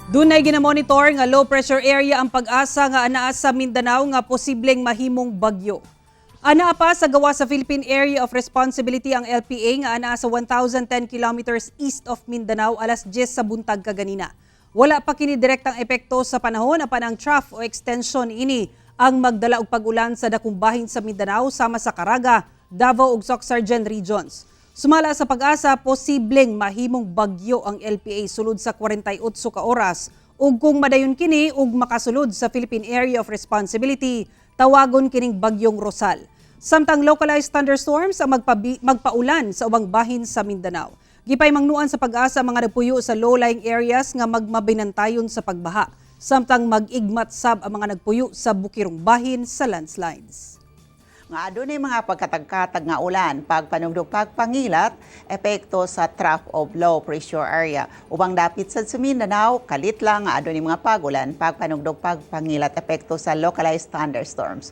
Dunay ginamonitor nga low pressure area ang pag-asa nga anaa sa Mindanao nga posibleng mahimong bagyo. Anaa pa sa gawa sa Philippine Area of Responsibility ang LPA nga anaa sa 1,010 kilometers east of Mindanao alas 10 sa buntag kaganina. Wala pa kini direktang epekto sa panahon apan ang trough o extension ini ang magdala og pag-ulan sa dakong bahin sa Mindanao sama sa Caraga, Davao ug Soc-Sargen regions. Sumala sa pag-asa, posibleng mahimong bagyo ang LPA sulod sa 48 ka oras ug kung madayon kini ug makasulod sa Philippine Area of Responsibility, tawagon kining bagyong Rosal. Samtang localized thunderstorms ang magpaulan sa ubang bahin sa Mindanao. Gipay mangnuan sa pag-asa mga nagpuyo sa low-lying areas nga magmabinantayon sa pagbaha. Samtang mag-igmat sab ang mga nagpuyo sa bukirong bahin sa landslides. Nga adunay mga pagkatagkatag nga ulan, pagpanugdog pagpangilat, epekto sa trough of low pressure area. Ubang dapit sa Mindanao, kalit lang nga adunay mga pagulan, pagpanugdog pagpangilat, epekto sa localized thunderstorms.